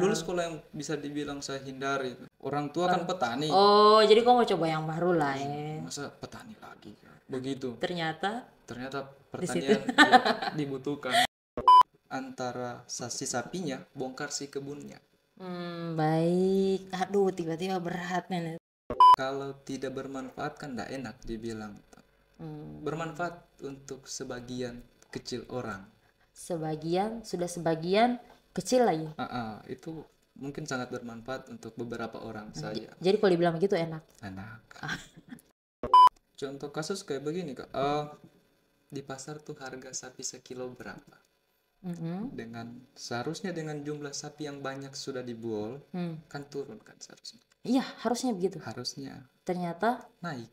dulu sekolah yang bisa dibilang saya hindari. Orang tua kan petani. Oh, jadi kau mau coba yang baru lah ya. Masa petani lagi? Begitu. Ternyata di situ. Pertanian ya, dibutuhkan. Antara si sapinya bongkar si kebunnya. Baik. Aduh, tiba-tiba berat nih. Kalau tidak bermanfaat kan tidak enak dibilang. Bermanfaat untuk sebagian kecil orang. Sebagian kecil lagi. Itu mungkin sangat bermanfaat untuk beberapa orang saja. Jadi kalau dibilang begitu enak. Contoh kasus kayak begini Kak. Di pasar tuh harga sapi sekilo berapa? Seharusnya dengan jumlah sapi yang banyak sudah dibuol, kan turun kan seharusnya. Iya, harusnya begitu. Harusnya. Ternyata naik.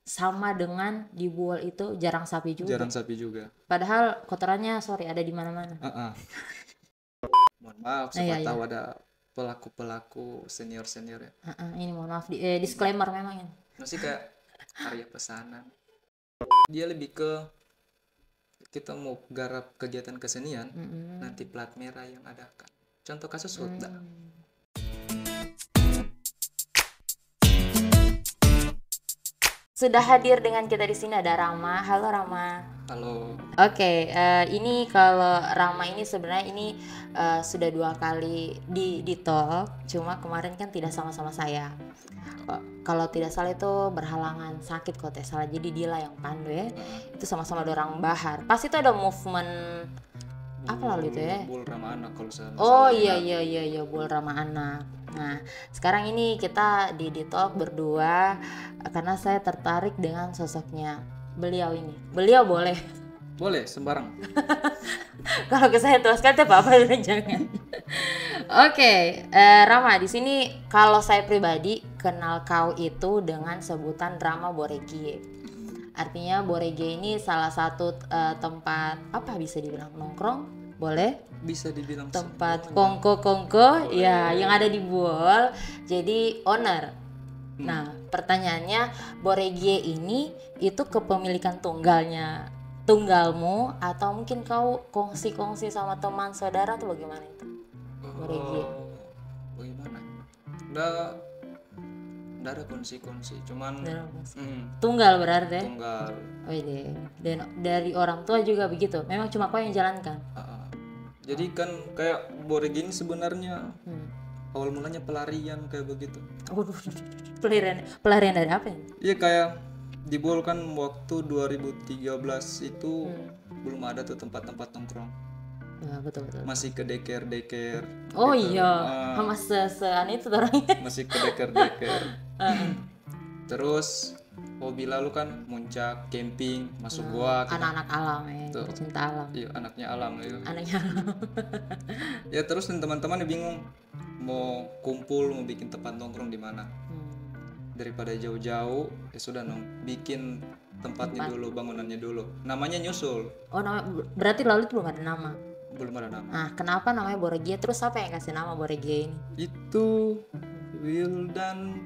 Sama dengan dibuol itu jarang sapi juga. Padahal kotorannya ada di mana-mana. Mohon maaf, siapa tahu ada pelaku senior ya. Ini mohon maaf, disclaimer memang ini. Masih kayak karya pesanan. Dia lebih ke kita mau garap kegiatan kesenian, nanti plat merah yang adakan. Contoh kasus Hutda. Sudah hadir dengan kita di sini ada Rama. Halo Rama. Halo. Oke, ini kalau Rama ini sebenarnya ini sudah 2 kali di talk, cuma kemarin kan tidak sama-sama saya. Kalau tidak salah itu berhalangan sakit kalau tidak salah, jadi dia lah yang pandu ya. Itu sama-sama dorang bahar. Pas itu ada movement apa lalu itu ya? Bull Rama Anak kalau saya. Oh iya Bull Rama Anak. Nah, sekarang ini kita di talk berdua karena saya tertarik dengan sosoknya beliau ini. Beliau boleh sembarang. Kalau ke saya tuas kata apa jangan. Oke, Rama, di sini kalau saya pribadi kenal kau itu dengan sebutan Rama Boregie. Artinya Boregie ini salah satu tempat apa bisa dibilang nongkrong? Boleh? Bisa dibilang tempat kongko ya yang ada di Buol. Jadi owner. Nah, pertanyaannya Boregie ini itu kepemilikan tunggalmu atau mungkin kau kongsi sama teman saudara atau bagaimana itu? Boregie. Bagaimana? Nggak ada kongsi, cuman tunggal berarti. Tunggal. Oh iya. Dan dari orang tua juga begitu. Memang cuma kau yang jalankan. Jadi kan kayak Boregie ini sebenarnya awal mulanya pelarian kayak begitu. Pelarian dari apa ya? Iya, kayak di Bol kan waktu 2013 itu belum ada tuh tempat-tempat nongkrong. Ya, betul. Masih ke deker. Oh gitu. Iya, sama sean itu orangnya. Masih ke deker. Terus hobi lalu kan muncak, camping, masuk gua. Anak-anak alam ya, pecinta alam. Iya, anaknya alam itu. Anaknya alam. Ya terus teman-teman bingung mau kumpul, mau bikin tempat nongkrong di mana. Daripada jauh-jauh, ya sudah bikin tempatnya dulu, bangunannya dulu. Namanya nyusul. Oh, berarti lalu itu belum ada nama. Nah, kenapa namanya Boregie? Terus siapa yang kasih nama Boregie ini? Itu Wildan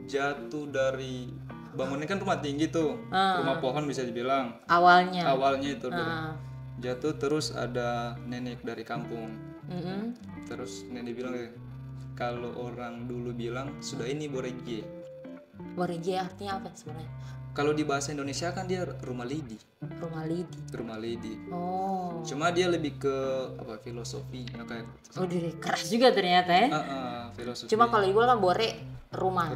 jatuh dari bangunnya kan rumah tinggi tuh, rumah pohon bisa dibilang. Awalnya itu jatuh, terus ada nenek dari kampung. Terus nenek bilang kalau orang dulu bilang sudah ini Boregie. Boregie artinya apa sebenarnya? Kalau di bahasa Indonesia kan dia rumah lidi. Oh. Cuma dia lebih ke filosofi kayak. Oh, dia keras juga ternyata ya. Filosofi. Cuma kalau ibu kan bore rumah.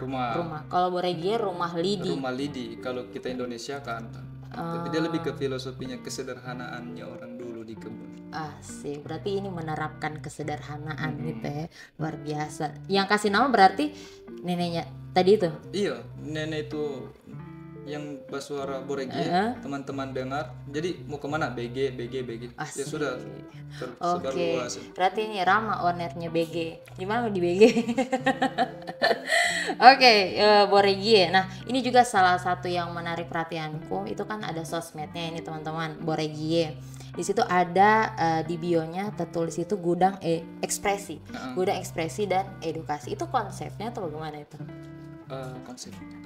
Kalau Boregie rumah lidi. Kalau kita Indonesia kan. Tapi dia lebih ke filosofinya, kesederhanaannya orang dulu di kebun. Asik, berarti ini menerapkan kesederhanaan gitu ya. Luar biasa. Yang kasih nama berarti neneknya tadi itu? Iya, nenek itu yang bersuara Boregie, teman-teman dengar. Jadi mau kemana? BG. Asik. Ya sudah tersebar luas. Berarti ini Rama ownernya BG. Gimana di BG? Oke, Boregie. Nah, ini juga salah satu yang menarik perhatianku. Itu kan ada sosmednya ini teman-teman, Boregie. Di situ ada di bionya tertulis itu gudang ekspresi. Gudang ekspresi dan edukasi. Itu konsepnya atau bagaimana itu?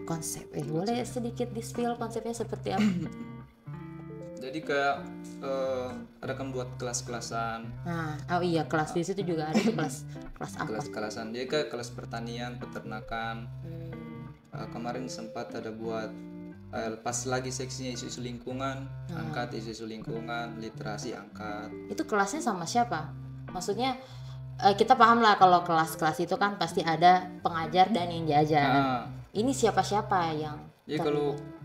Konsep. Boleh sedikit di-spill konsepnya seperti apa? Jadi kayak ada kan buat kelas-kelasan. Oh iya, kelas di situ juga ada tuh kelas apa? Kelas-kelasan. Jadi kayak kelas pertanian, peternakan. Kemarin sempat ada buat pas lagi seksinya isu-isu lingkungan, angkat isu-isu lingkungan, literasi angkat. Itu kelasnya sama siapa? Maksudnya kita paham lah kalau kelas-kelas itu kan pasti ada pengajar dan yang diajar. Ini siapa-siapa yang? Jadi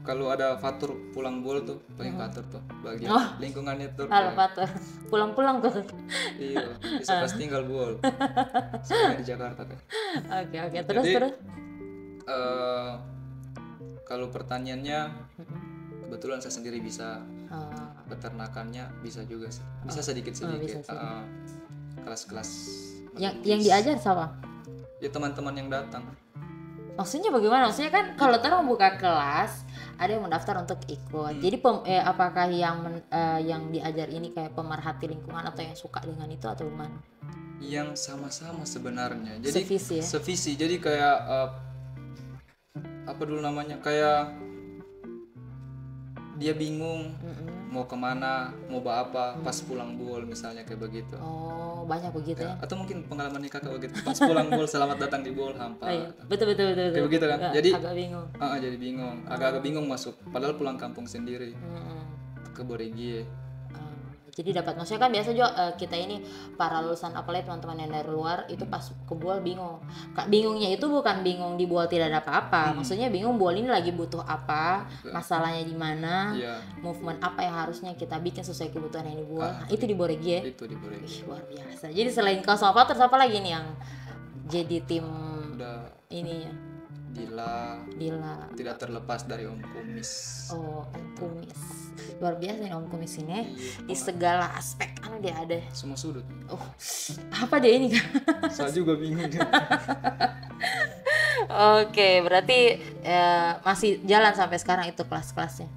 kalau ada fatur pulang bol tuh, paling fatur tuh bagian lingkungannya tuh. Halo fatur, pulang-pulang tuh. Iya, bisa pas tinggal bol. Sama di Jakarta kan. Oke, terus. Kalau pertaniannya kebetulan saya sendiri bisa, peternakannya bisa juga sih, bisa sedikit-sedikit. Kelas-kelas. Yang diajar siapa? Ya teman-teman yang datang. Maksudnya bagaimana? Maksudnya kan kalau orang buka kelas ada yang mendaftar untuk ikut. Jadi apakah yang diajar ini kayak pemerhati lingkungan atau yang suka dengan itu atau gimana? Yang sama-sama sebenarnya. Jadi sevisi. Jadi kayak apa dulu namanya? Kayak dia bingung mau kemana, mau apa pas pulang bol misalnya kayak begitu. Oh, banyak begitu ya? Atau mungkin pengalaman kakak begitu, pas pulang bol selamat datang di bol hampa. Iya. Betul. Kayak begitu kan? Jadi agak bingung. Jadi bingung, agak bingung masuk. Padahal pulang kampung sendiri ke Boregie. Jadi dapat, maksudnya kan biasa juga kita ini para lulusan apalagi teman-teman yang dari luar itu pas ke Boal bingung. Bingungnya itu bukan bingung di Boal tidak ada apa-apa, maksudnya bingung Boal ini lagi butuh apa, masalahnya di mana, movement apa yang harusnya kita bikin sesuai kebutuhan yang di Boal. Itu di Boregie. Itu di Boregie. Luar biasa. Jadi selain kau sama Fatur, siapa lagi nih yang jadi tim ini ya? Dila. Tidak terlepas dari Om Kumis. Oh, Om Kumis. Luar biasa nih Om Kumis ini. Di segala aspek dia ada. Semua sudut. Oh, apa dia ini kan? Saya juga bingung. Oke, berarti masih jalan sampai sekarang itu kelas-kelasnya?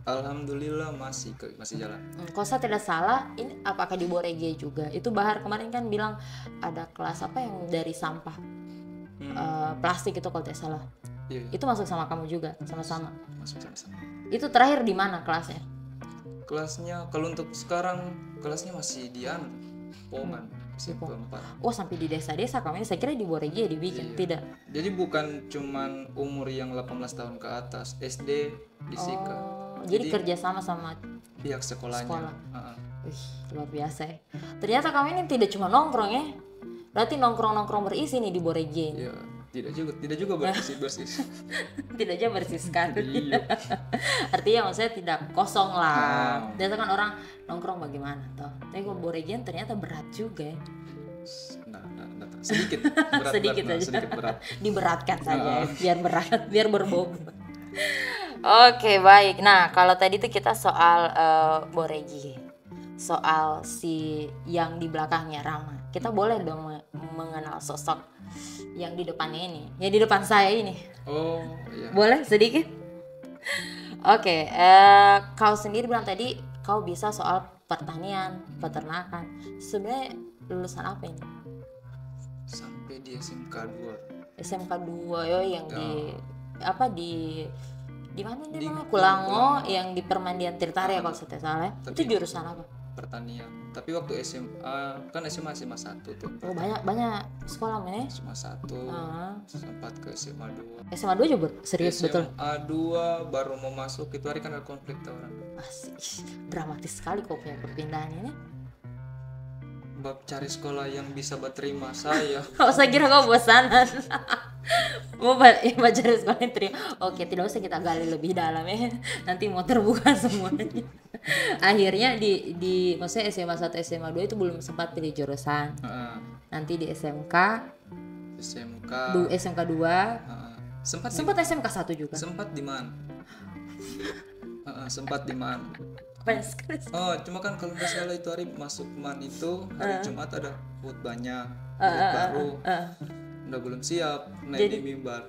Alhamdulillah masih jalan. Kalau saya tidak salah, ini apakah di Boregie juga? Itu Bahar kemarin kan bilang ada kelas apa yang dari sampah. Plastik itu kalau tidak salah. Iya. Itu masuk sama kamu juga, sama-sama. Masuk sama-sama. Itu terakhir di mana kelasnya? Kelasnya kalau untuk sekarang kelasnya masih di Poman, keempat. Oh, sampai di desa-desa kamu ini saya kira di Boregie dibikin. Tidak. Jadi bukan cuman umur yang 18 tahun ke atas, SD di Sika. Jadi kerjasama sama pihak sekolahnya. Wih, luar biasa ya. Ternyata kamu ini tidak cuma nongkrong ya. Berarti nongkrong berisi nih di Boregie. Iya, tidak juga bersih. Tidak aja bersih sekali. Artinya maksudnya tidak kosong lah. Biasa kan orang nongkrong bagaimana toh. Tapi kalau Boregie ternyata berat juga ya. Nah, sedikit berat. Sedikit berat. Diberatkan saja biar berat, biar berbobot. Oke, baik. Nah, kalau tadi tuh kita soal Boregie. Soal si yang di belakangnya Rama. Kita boleh dong mengenal sosok yang di depannya ini, ya di depan saya ini. Oh iya. Boleh sedikit? Oke, kau sendiri bilang tadi kau bisa soal pertanian, peternakan. Sebenarnya lulusan apa ini? Sampai di SMK 2. SMK 2 yang di mana dia namanya? Kulango yang di Permandian Tirtari ya kalau saya tidak salah. Itu jurusan apa? Pertanian. Tapi waktu SMA kan SMA 1 tuh. Oh, banyak sekolah mana? SMA 1. Sempat ke SMA 2. SMA 2 juga serius betul. SMA 2 baru mau masuk itu hari kan ada konflik orang. Asik. Dramatis sekali kok punya perpindahan ini. Bab cari sekolah yang bisa berterima saya. Saya kira kau bosanan. Mau baca sekolah yang terima. Oke, tidak usah kita gali lebih dalam ya. Nanti mau terbuka semuanya. Akhirnya di maksudnya SMA 1 SMA 2 itu belum sempat pilih jurusan. Nanti di SMK 2 sempat SMK 1 juga. Sempat di mana? Sempat di mana? Oh, cuma kan kalau nggak salah itu hari masuk MAN itu hari Jumat ada khutbahnya baru. Udah belum siap naik di mimbar.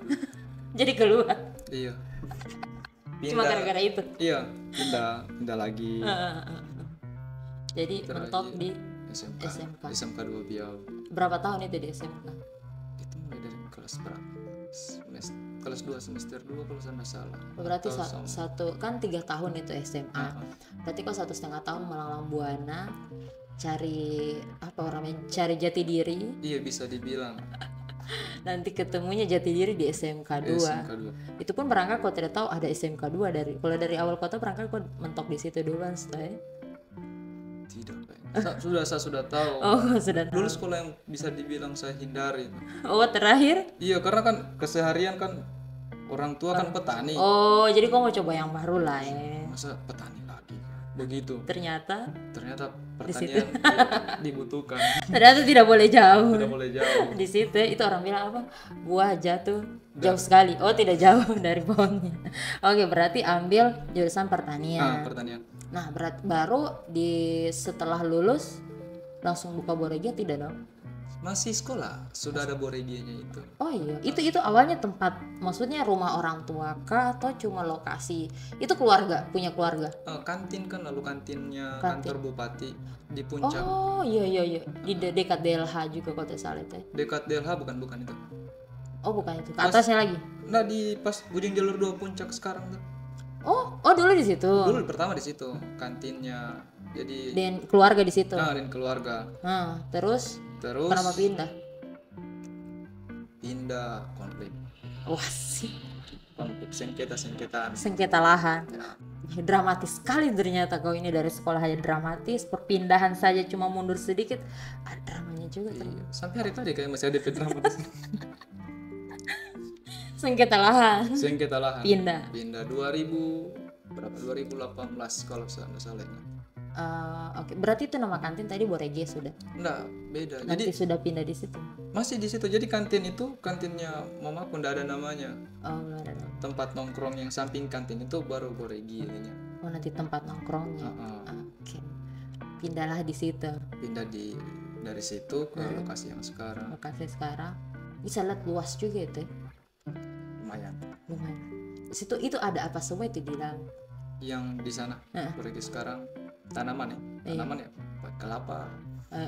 Jadi keluar. Iya. Cuma gara-gara itu. Iya, pindah lagi. Jadi mentok di SMK 2 Biau. Berapa tahun itu di SMK? Itu mulai dari kelas berapa? kelas 2 semester 2 kalau saya nggak salah. Berarti satu kan 3 tahun itu SMA. Berarti kok 1,5 tahun melalang buana cari apa namanya, cari jati diri. Iya bisa dibilang. Nanti ketemunya jati diri di SMK 2. Itu pun berangkat kau tidak tahu ada SMK 2 dari kalau dari awal kota berangkat kau mentok di situ duluan setelah. Tidak, saya sudah tahu. Oh, sudah tahu. Dulu sekolah yang bisa dibilang saya hindari. Oh, terakhir? Iya, karena kan keseharian kan orang tua kan petani. Oh, jadi kau mau coba yang baru lah ya. Masa petani lagi? Begitu. Ternyata pertanian dibutuhkan. Ternyata tidak boleh jauh. Tidak boleh jauh. Di situ itu orang bilang apa? Buah jatuh jauh sekali. Oh, tidak jauh dari pohonnya. Oke, berarti ambil jurusan pertanian. Pertanian. Nah, baru setelah lulus langsung buka Boregia tidak dong? Masih sekolah sudah ada Boregianya itu. Oh iya, itu awalnya tempat, maksudnya rumah orang tua kah atau cuma lokasi? Itu keluarga, punya keluarga? Kantin kan, lalu kantinnya kantor bupati di Puncak. Oh iya, di dekat DLH juga kalau tidak salah itu. Dekat DLH bukan itu. Oh bukan itu, ke atasnya lagi? Nah di pas ujung jalur 2 Puncak sekarang tuh. Oh dulu di situ. Dulu pertama di situ kantinnya. Jadi dan keluarga di situ. Dan keluarga. Terus kenapa pindah? Pindah konflik. Wah sih. Konflik sengketa lahan. Ya. Dramatis sekali ternyata kau ini, dari sekolah aja dramatis, perpindahan saja cuma mundur sedikit, ada dramanya juga ternyata. Sampai hari tadi kayak masih ada dramatis. Sengketa lahan. Pindah 2018 kalau saya nggak salah. Oke. Berarti itu nama kantin tadi Boregia sudah? Enggak, beda. Nanti jadi sudah pindah di situ. Masih di situ. Jadi kantin itu kantinnya mama pun enggak ada namanya. Oh, enggak ada. Tempat nongkrong yang samping kantin itu baru Boregianya. Oh, nanti tempat nongkrongnya. Oke. Pindahlah di situ. Pindah dari situ ke lokasi yang sekarang. Bisa lihat luas juga itu. Lumayan. Situ itu ada apa semua itu di dalam? Yang di sana Boregi sekarang tanaman ya, kelapa,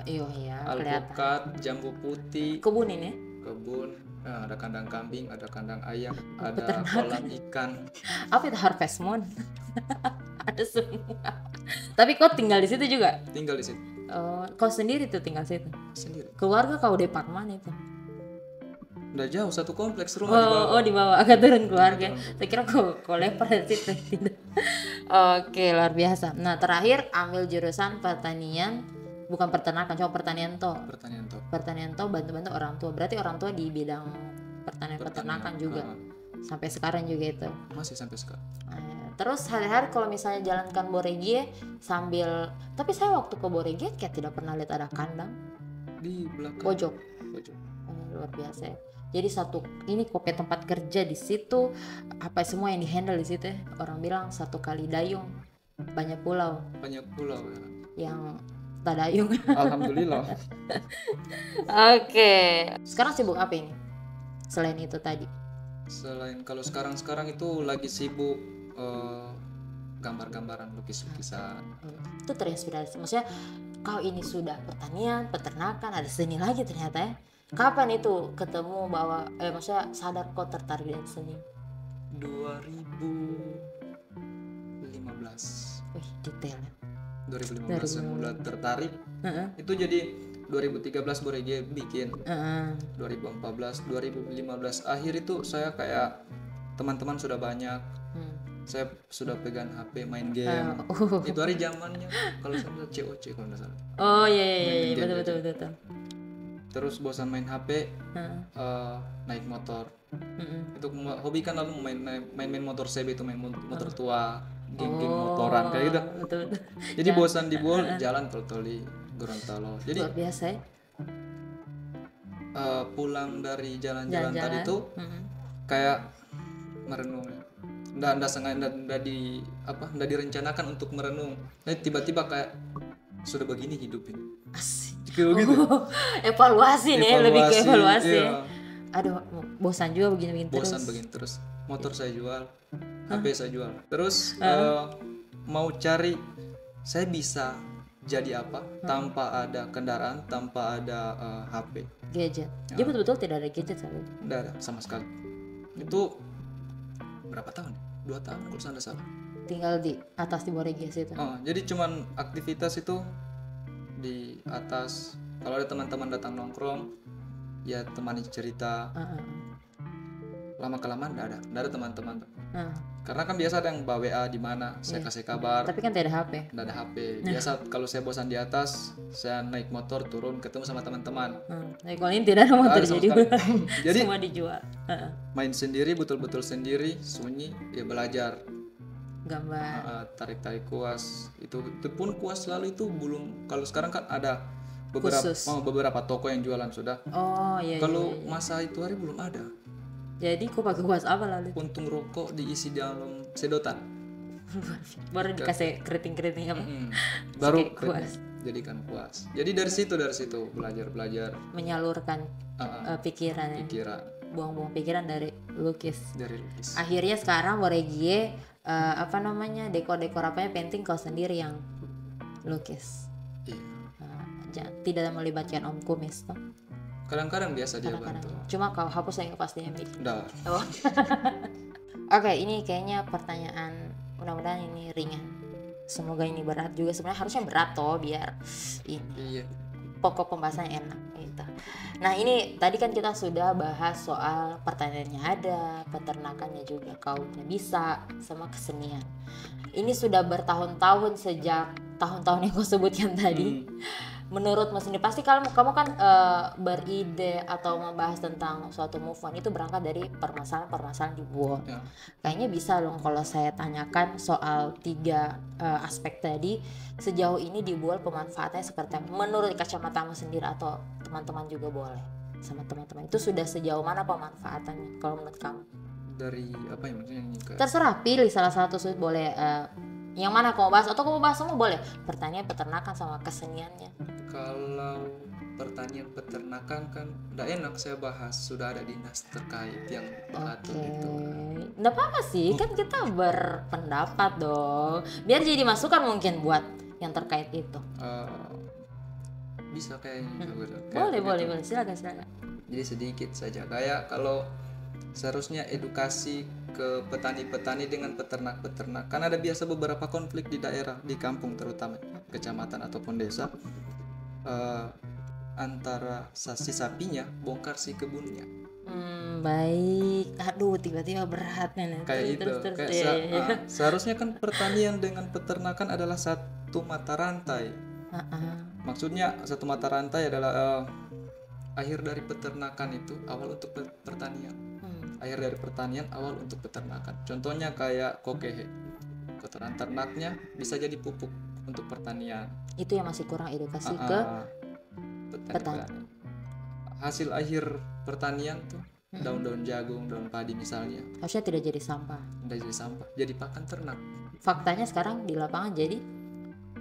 iya, alpukat, jambu putih, kebun ini. Ada kandang kambing, ada kandang ayam, ada kolam ikan. Apa itu Harvest Moon? Ada semua. Tapi kau tinggal di situ juga? Tinggal di situ. Kau sendiri tuh tinggal situ? Sendiri. Keluarga kau depart mana itu? Udah jauh, satu kompleks rumah di bawah. Oh di bawah, agak turun keluarga. Saya kira kau lempar dari situ. Oke, luar biasa. Nah terakhir ambil jurusan pertanian, bukan peternakan, cuma pertanian toh. Pertanian toh bantu-bantu orang tua. Berarti orang tua di bidang pertanian peternakan juga. Sampai sekarang juga itu. Masih sampai sekarang. Terus hari-hari kalau misalnya jalankan Boregia sambil, tapi saya waktu ke Boregia kayak tidak pernah lihat ada kandang. Di belakang. Pojok. Luar biasa ya. Jadi ini kopi tempat kerja di situ, apa semua yang dihandle di situ ya. Orang bilang satu kali dayung banyak pulau ya. Yang tak dayung. Alhamdulillah. Oke. Sekarang sibuk apa ini? Selain itu tadi. Kalau sekarang itu lagi sibuk gambar-gambaran, lukis-lukisan. Itu terinspirasi. Maksudnya kau ini sudah pertanian, peternakan, ada seni lagi ternyata ya. Kapan itu ketemu bahwa maksudnya sadar kok tertarik dengan seni? 2015. Wih, detail. 2015 saya mulai tertarik. Itu jadi 2013 Boregia bikin. 2014, 2015 akhir itu saya kayak teman-teman sudah banyak. Saya sudah pegang HP main game. Itu hari zamannya kalau saya bilang COC kalau nggak salah. Oh iya betul. Terus bosan main HP, naik motor. Itu hobi kan, lalu main motor CB itu, main motor tua, game motoran kayak gitu. Betul. Jadi bosan di Bol, jalan tol-toli Gorontalo. Jadi luar biasa ya. Pulang dari jalan-jalan tadi itu kayak merenung. Nggak direncanakan untuk merenung. Nah, tiba-tiba kayak sudah begini hidup ini. Asik. Gitu. Evaluasi nih, lebih ke evaluasi. Iya. Aduh, bosan juga begini terus. Terus. Motor saya jual, HP saya jual. Terus mau cari saya bisa jadi apa tanpa ada kendaraan, tanpa ada HP. Gadget. Dia betul-betul tidak ada gadget saat itu. Tidak ada sama sekali. Itu berapa tahun? 2 tahun kalau saya salah. Tinggal di atas di Boregias itu. Jadi cuman aktivitas itu di atas. Kalau ada teman-teman datang nongkrong, ya temani cerita. Lama kelamaan nggak ada teman-teman. Karena kan biasa ada yang bawa WA di mana, saya kasih kabar. Tapi kan tidak ada HP. Nggak ada HP. Biasa kalau saya bosan di atas, saya naik motor turun ketemu sama teman-teman. Kalau ini tidak ada motor jadi semua dijual. Main sendiri, betul-betul sendiri, sunyi, ya belajar. Gambar. Tarik kuas. Itu pun kuas lalu itu belum. Kalau sekarang kan ada beberapa toko yang jualan sudah. Kalau masa itu hari belum ada. Jadi kau pakai kuas apa lalu? Puntung rokok diisi dalam sedotan. Baru dikasih keriting-keriting apa? Baru kuas. Jadikan kuas. Jadi dari situ belajar. Menyalurkan pikiran. Buang-buang pikiran dari lukis. Akhirnya sekarang Boregie dekor apanya painting kau sendiri yang lukis. Iya. Tidak melibatkan Om Kumis toh? Kadang-kadang biasa dia bantu. Cuma kau hapus aja pas dia ambil. Udah. Oke, ini kayaknya pertanyaan, mudah-mudahan ini ringan. Semoga ini berat juga, sebenarnya harusnya berat toh biar ini. Pokok pembahasannya enak gitu. Nah, ini tadi kan kita sudah bahas soal pertanyaannya ada, peternakannya juga kau bisa, sama kesenian. Ini sudah bertahun-tahun sejak tahun-tahun yang kau sebutkan tadi. Menurutmu sendiri pasti kamu kan beride atau membahas tentang suatu movement itu berangkat dari permasalahan di Buol. Kayaknya bisa dong kalau saya tanyakan soal 3 aspek tadi, sejauh ini di Buol pemanfaatannya seperti apa? Menurut kacamatamu sendiri atau teman-teman juga boleh sama teman-teman itu sudah sejauh mana pemanfaatannya kalau menurut kamu? Dari apa yang maksudnya ini? Terserah, pilih salah satu boleh. Yang mana kamu bahas atau kamu bahas semua boleh. Pertanian, peternakan sama keseniannya. Kalau pertanian peternakan kan tidak enak saya bahas, sudah ada dinas terkait yang mengatur itu. Nggak apa-apa sih, kan kita berpendapat dong. Biar jadi masukan mungkin buat yang terkait itu. Bisa kayaknya. Boleh, silakan. Jadi sedikit saja. Kayak kalau seharusnya edukasi ke petani-petani dengan peternak-peternak. Kan ada biasa beberapa konflik di daerah, di kampung terutama, kecamatan ataupun desa, antara si sapinya bongkar si kebunnya. Baik. Aduh, tiba-tiba berat nih. Kayak seharusnya kan pertanian dengan peternakan adalah satu mata rantai. Maksudnya satu mata rantai adalah akhir dari peternakan itu awal untuk pertanian. Akhir dari pertanian awal untuk peternakan. Contohnya kayak kokehe, kotoran ternaknya bisa jadi pupuk untuk pertanian. Itu yang masih kurang edukasi ke petani. Hasil akhir pertanian tuh daun-daun jagung, daun padi misalnya. Harusnya tidak jadi sampah. Tidak jadi sampah, jadi pakan ternak. Faktanya sekarang di lapangan jadi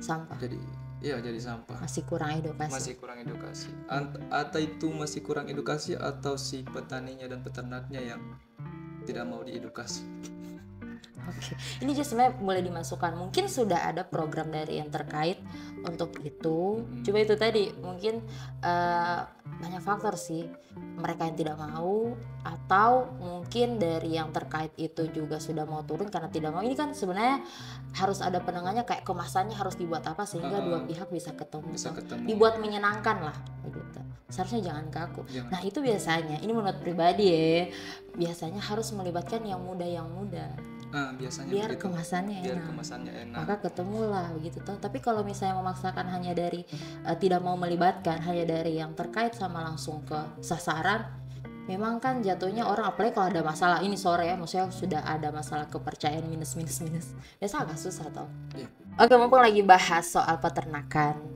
sampah. Jadi sampah. Masih kurang edukasi. Atau itu masih kurang edukasi atau si petaninya dan peternaknya yang tidak mau diedukasi. Oke. Ini juga sebenarnya boleh dimasukkan. Mungkin sudah ada program dari yang terkait untuk itu. Cuma itu tadi mungkin banyak faktor sih. Mereka yang tidak mau atau mungkin dari yang terkait itu juga sudah mau turun karena tidak mau. Ini kan sebenarnya harus ada penengahnya, kayak kemasannya harus dibuat apa sehingga dua pihak bisa ketemu. Dibuat menyenangkan lah begitu. Seharusnya jangan kaku. Nah, itu biasanya, ini menurut pribadi ya, biasanya harus melibatkan yang muda. Biasanya biar begitu. Kemasannya enak. Maka ketemulah begitu toh. Tapi kalau misalnya memaksakan hanya dari tidak mau melibatkan, hanya dari yang terkait sama langsung ke sasaran, memang kan jatuhnya orang, apalagi kalau ada masalah ini sore ya, maksudnya sudah ada masalah kepercayaan minus biasa agak susah toh. Oke, mumpung lagi bahas soal peternakan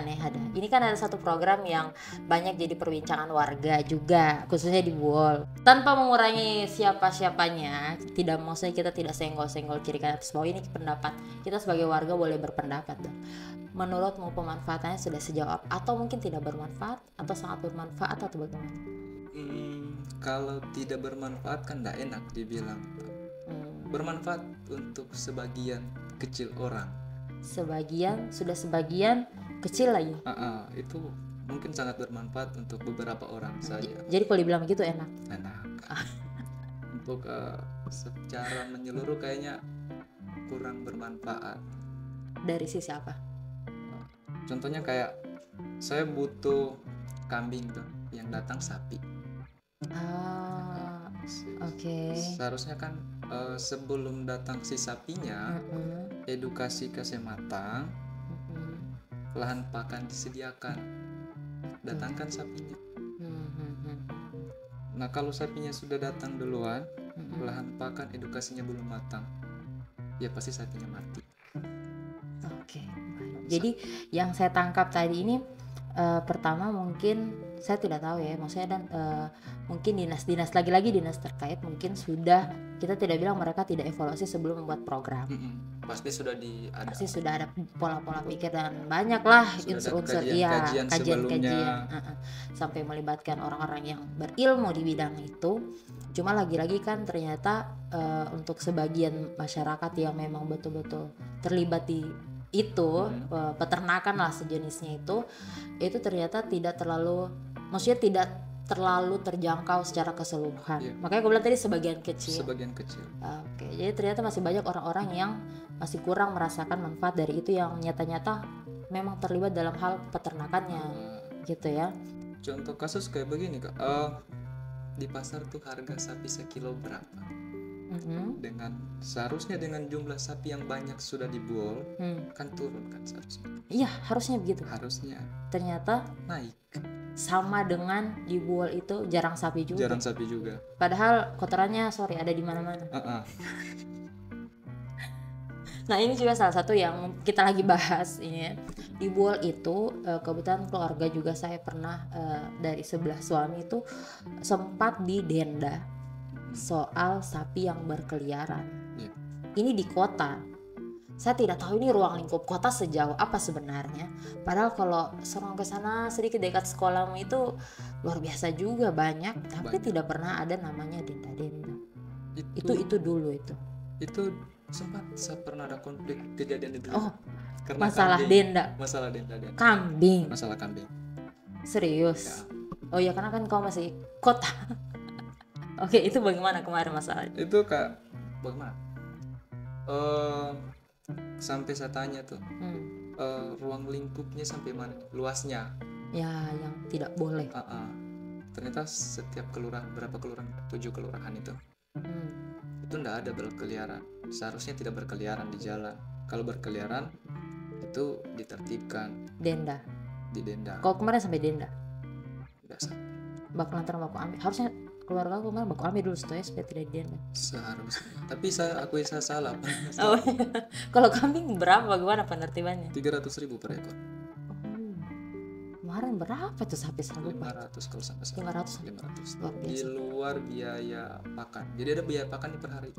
ya ada. Ini kan ada satu program yang banyak jadi perbincangan warga juga, khususnya di Buol. Tanpa mengurangi siapa-siapanya, maksudnya kita tidak senggol-senggol kiri kanan atas bawah, ini pendapat. Kita sebagai warga boleh berpendapat dong. Menurutmu pemanfaatannya sudah sejauh apa? Atau mungkin tidak bermanfaat atau sangat bermanfaat atau bagaimana? Kalau tidak bermanfaat kan tidak enak dibilang. Bermanfaat untuk sebagian kecil orang. Sebagian kecil lagi. Itu mungkin sangat bermanfaat untuk beberapa orang saja. Jadi kalau dibilang begitu enak. untuk secara menyeluruh kayaknya kurang bermanfaat. Dari sisi apa? Contohnya kayak saya butuh kambing tuh, yang datang sapi. Oke. Seharusnya kan sebelum datang si sapinya, edukasi kesehatan, lahan pakan disediakan, datangkan sapinya. Nah kalau sapinya sudah datang duluan, lahan pakan edukasinya belum matang, ya pasti sapinya mati. Oke, baik. Jadi yang saya tangkap tadi ini pertama mungkin saya tidak tahu ya, maksudnya dan mungkin dinas dinas terkait mungkin sudah, kita tidak bilang mereka tidak evaluasi sebelum membuat program. Pasti sudah ada pola-pola pikir dan banyak lah unsur-unsur kajian sampai melibatkan orang-orang yang berilmu di bidang itu. Cuma lagi-lagi kan ternyata untuk sebagian masyarakat yang memang betul-betul terlibat di itu peternakan lah sejenisnya itu ternyata tidak terlalu, maksudnya tidak terlalu terjangkau secara keseluruhan. Makanya gue bilang tadi sebagian kecil. Oke, jadi ternyata masih banyak orang-orang yang masih kurang merasakan manfaat dari itu yang nyata-nyata memang terlibat dalam hal peternakannya, gitu ya. Contoh kasus kayak begini Kak, di pasar tuh harga sapi sekilo berapa? Dengan seharusnya dengan jumlah sapi yang banyak sudah dibuol, kan turun kan seharusnya. Iya, harusnya begitu. Harusnya. Ternyata naik. Sama dengan dibuol itu jarang sapi juga. Padahal kotorannya ada di mana-mana. Nah ini juga salah satu yang kita lagi bahas ini ya. Dibuol itu kebetulan keluarga juga saya pernah dari sebelah suami itu sempat didenda soal sapi yang berkeliaran. Ini di kota. Saya tidak tahu ini ruang lingkup kota sejauh apa sebenarnya. Padahal kalau serong ke sana sedikit dekat sekolahmu itu luar biasa juga banyak. Tapi tidak pernah ada namanya denda-denda. Itu dulu itu. Itu sempat saya pernah ada konflik kejadian itu. Karena masalah denda. Kambing. Masalah kambing. Serius. Ya. Oh ya karena kan kau masih kota. Oke, itu bagaimana kemarin masalahnya? Itu Kak, bagaimana? Sampai saya tanya tuh, ruang lingkupnya sampai mana? Luasnya? Ya, yang tidak boleh. Ternyata setiap kelurahan, berapa kelurahan? 7 kelurahan itu. Itu enggak ada berkeliaran. Seharusnya tidak berkeliaran di jalan. Kalau berkeliaran, itu ditertibkan. Denda? Didenda. Kalau kemarin sampai denda? Biasa. Bak lantaran baku ambil. Harusnya keluarga aku kemarin baku ambil dulu supaya tidak didenda. Seharusnya. Tapi saya salah. Kalau kambing berapa? Bagaimana penertibannya? 300.000 per ekor. Kemarin berapa tuh sapi 500 kalau sampai salah. 500. Di luar biaya pakan. Jadi ada biaya pakan per hari.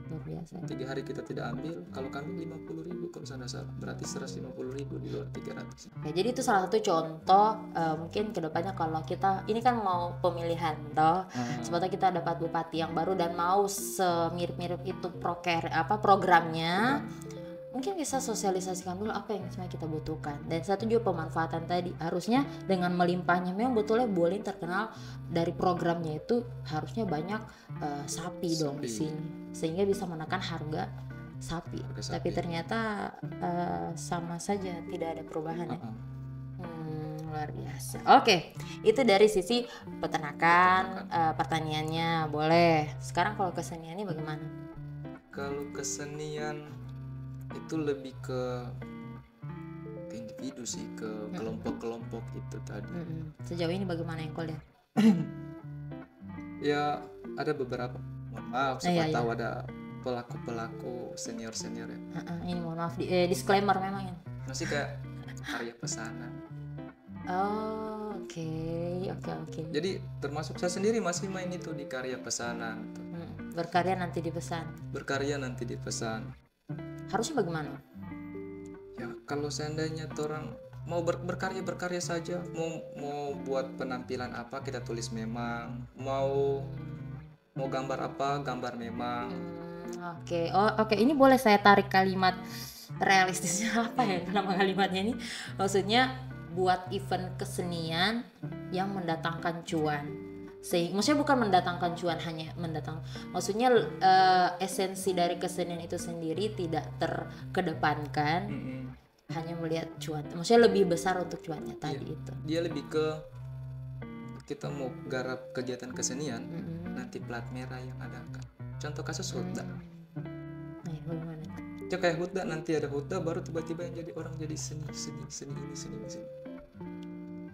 Luar biasa. 3 hari kita tidak ambil, kalau kambing 50.000 kalau saya salah. Berarti 150.000 di luar 300. Ya, jadi itu salah satu contoh mungkin kedepannya kalau kita ini kan mau pemilihan sebetulnya kita dapat bupati yang baru dan mau semirip-mirip itu programnya. Mungkin bisa sosialisasikan dulu apa yang sebenarnya kita butuhkan. Dan satu juga pemanfaatan tadi, harusnya dengan melimpahnya memang betulnya boleh terkenal dari programnya itu harusnya banyak sapi dong di sini, sehingga bisa menekan harga sapi. Tapi ternyata sama saja tidak ada perubahan ya. Luar biasa. Oke, itu dari sisi peternakan. Pertanyaannya boleh. Sekarang kalau keseniannya bagaimana? Kalau kesenian itu lebih ke individu sih, ke kelompok-kelompok itu tadi. Sejauh ini bagaimana yang kau lihat? Ya ada beberapa, mohon maaf, tahu ada pelaku senior ya. Ini mohon maaf disclaimer memang ya. Masih kayak karya pesanan. Oke. Jadi termasuk saya sendiri masih main itu di karya pesanan. Berkarya nanti dipesan. Harusnya bagaimana? Ya kalau seandainya orang mau berkarya saja, mau buat penampilan apa kita tulis memang, mau gambar apa gambar memang. Oke. Ini boleh saya tarik kalimat realistisnya apa ya nama kalimatnya ini? Maksudnya buat event kesenian yang mendatangkan cuan. maksudnya bukan mendatangkan cuan, hanya maksudnya esensi dari kesenian itu sendiri tidak terkedepankan, hanya melihat cuan, maksudnya lebih besar untuk cuannya tadi itu. Dia lebih ke kita mau garap kegiatan kesenian, nanti plat merah yang ada kan. Contoh kasus hutda. Nah, bagaimana? Ya kayak hutda, nanti ada hutda baru tiba-tiba yang jadi orang jadi seni.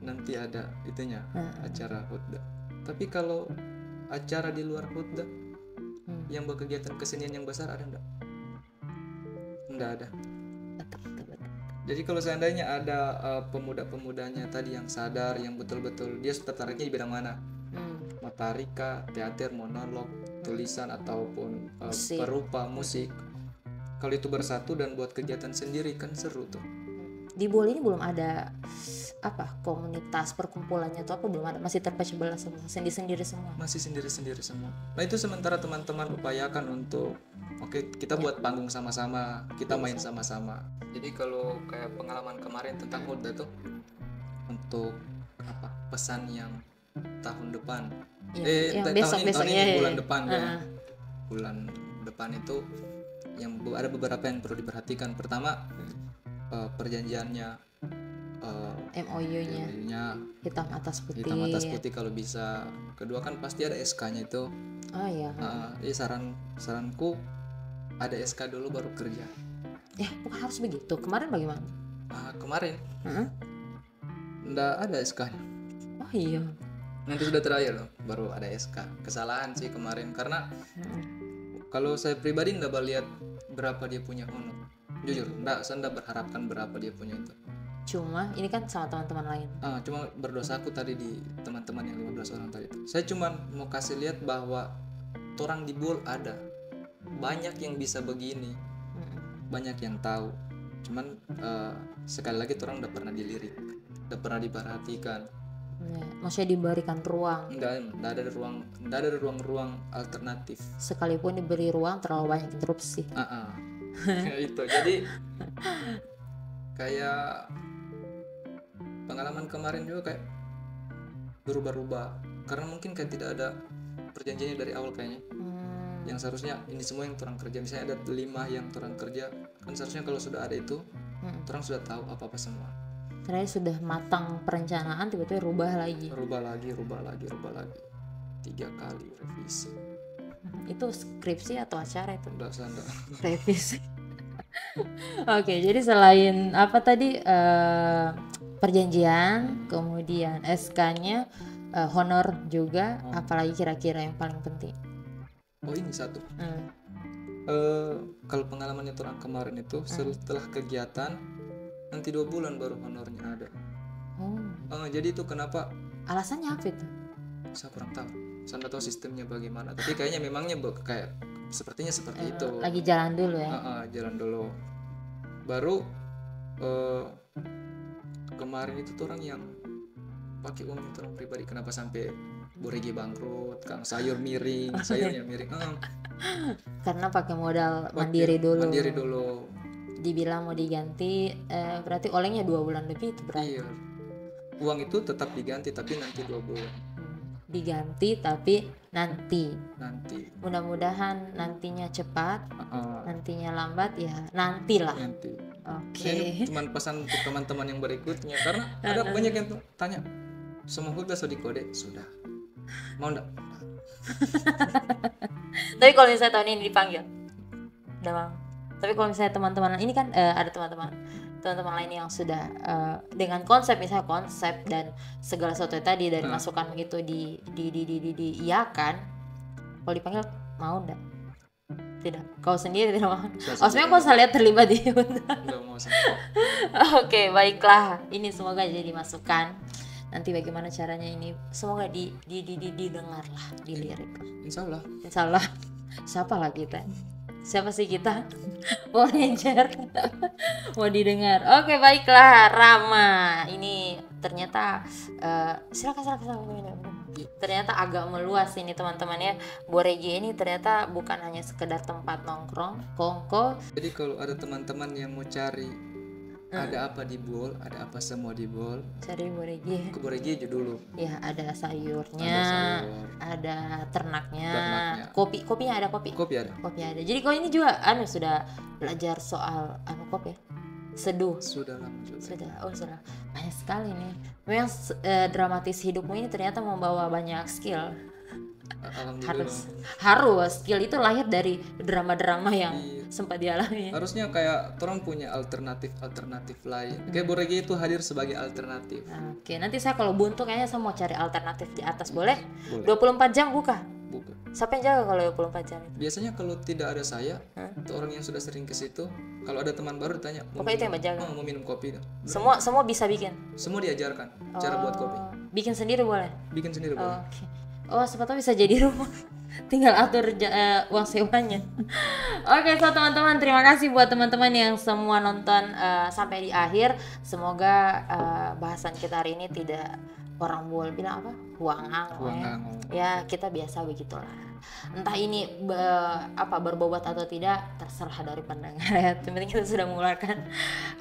Nanti ada itunya acara hutda. Tapi kalau acara di luar hutda yang berkegiatan kesenian yang besar ada enggak? Enggak ada. Jadi kalau seandainya ada pemuda-pemudanya tadi yang sadar, yang betul-betul dia tertariknya di bidang mana? Motorika, teater, monolog, tulisan ataupun perupa, musik. Kalau itu bersatu dan buat kegiatan sendiri kan seru tuh. Di Bol ini belum ada komunitas perkumpulannya atau apa, belum ada, masih terpecah belah semua, sendiri-sendiri semua. Masih sendiri-sendiri semua. Nah itu sementara teman-teman upayakan untuk kita buat panggung sama-sama, kita main sama-sama. Jadi kalau kayak pengalaman kemarin tentang hutda tuh untuk pesan yang tahun depan, tahun ini bulan depan ya. Bulan depan itu yang ada beberapa yang perlu diperhatikan. Pertama perjanjiannya, MOU-nya hitam atas putih kalau bisa. Kedua kan pasti ada SK-nya itu. Jadi saranku ada SK dulu baru kerja. Bukan harus begitu. Kemarin bagaimana? Kemarin nggak ada SK-nya. Oh iya. Nanti sudah terakhir loh baru ada SK. Kesalahan sih kemarin karena kalau saya pribadi nggak lihat berapa dia punya honor. Jujur, saya nggak berharapkan berapa dia punya itu. Cuma ini kan sama teman-teman lain. Cuma berdosaku tadi di teman-teman yang 15 orang tadi itu. Saya cuma mau kasih lihat bahwa orang di Bol ada banyak yang bisa begini, banyak yang tahu. Cuman sekali lagi orang udah pernah dilirik, udah pernah diperhatikan. Maksudnya diberikan ruang. Nggak ada ruang alternatif. Sekalipun diberi ruang terlalu banyak interupsi. Itu jadi kayak pengalaman kemarin juga kayak berubah-ubah karena mungkin kayak tidak ada perjanjiannya dari awal kayaknya. Yang seharusnya ini semua yang orang kerja, misalnya ada 5 yang orang kerja, kan seharusnya kalau sudah ada itu orang sudah tahu apa-apa semua. Karena sudah matang perencanaan, tiba-tiba rubah lagi 3 kali revisi. Itu skripsi atau acara itu? Enggak. Revisi. Oke, jadi selain apa tadi, perjanjian, kemudian SK-nya, honor juga, apalagi kira-kira yang paling penting? Ini satu. Kalau pengalamannya orang kemarin itu setelah kegiatan nanti 2 bulan baru honornya ada. Jadi itu kenapa? Alasannya apa itu? Saya kurang tahu. Saya nggak tahu sistemnya bagaimana. Tapi kayaknya memangnya kayak sepertinya seperti itu. Lagi jalan dulu ya. Jalan dulu. Baru kemarin itu tuh orang yang pakai uang itu orang pribadi. Kenapa sampai Boregi bangkrut? Kang sayurnya miring. Karena pakai modal mandiri dulu. Dibilang mau diganti, berarti olehnya 2 bulan lebih itu berarti. Iya. Uang itu tetap diganti tapi nanti 2 bulan. Diganti tapi nanti. Mudah-mudahan nantinya cepat, nantinya lambat ya nantilah. Oke. Cuman pesan untuk teman-teman yang berikutnya karena ada banyak yang tanya, semua udah sudah dikode, sudah. Mau enggak? Tapi kalau misalnya tahun ini dipanggil, udah mau. Tapi kalau misalnya teman-teman ini kan ada teman-teman lain yang sudah dengan konsep, misalnya konsep dan segala sesuatu tadi dari masukan begitu diiyakan, kalau dipanggil mau enggak? Tidak. Kau sendiri tidak mau? Sebenarnya kau lihat terlibat di Enggak mau. Oke, baiklah. Ini semoga jadi masukan. Nanti bagaimana caranya ini semoga didengar lah, dilirik lah. Insyaallah. Siapa lah kita? Siapa sih kita? Power Ranger. Mau didengar. Oke, baiklah, Rama. Ini ternyata silakan. Ternyata agak meluas ini teman-teman ya. Boregi ini ternyata bukan hanya sekedar tempat nongkrong, kongko. Jadi kalau ada teman-teman yang mau cari Ada apa di bowl, ada apa semua di bowl. Cari boregi. Ke boregi aja dulu. Ya, ada sayurnya, ada ternaknya. Kopinya ada kopi. Kopi ada. Jadi kau ini juga sudah belajar soal kopi ya? Seduh. Sudah lama juga. Sudah. Banyak sekali nih. Memang dramatis hidupmu ini ternyata membawa banyak skill. Harus skill itu lahir dari drama-drama yang sempat dialami. Harusnya kayak orang punya alternatif lain. Kayak boregi itu hadir sebagai alternatif. Oke, nanti saya kalau buntu kayaknya saya mau cari alternatif di atas, boleh? 24 jam buka. Siapa yang jaga kalau 24 jam itu? Biasanya kalau tidak ada saya, atau orang yang sudah sering ke situ, kalau ada teman baru ditanya, kopi itu yang menjaga. Mau minum kopi itu. Semua bisa bikin. Semua diajarkan cara buat kopi. Bikin sendiri boleh? Bikin sendiri boleh. Okay. Siapa tahu bisa jadi rumah. Tinggal atur uang sewanya. Oke, so teman-teman, terima kasih buat teman-teman yang semua nonton sampai di akhir. Semoga bahasan kita hari ini tidak, orang bol bilang apa? Huang-hang. Ya, kita biasa begitulah. Entah ini berbobot atau tidak, terserah dari pendengar ya. Yang penting kita sudah mengeluarkan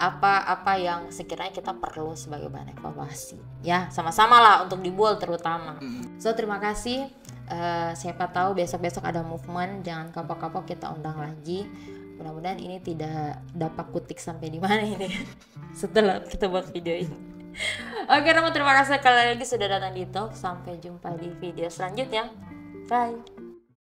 apa yang sekiranya kita perlu sebagai bahan evaluasi. Ya, sama-sama lah untuk di bol terutama. So, terima kasih. Siapa tahu besok-besok ada movement, jangan kapok-kapok kita undang lagi. Mudah-mudahan ini tidak dapat kutik sampai di mana ini setelah kita buat video ini. Oke, terima kasih sekali lagi sudah datang di Talk. Sampai jumpa di video selanjutnya. Bye.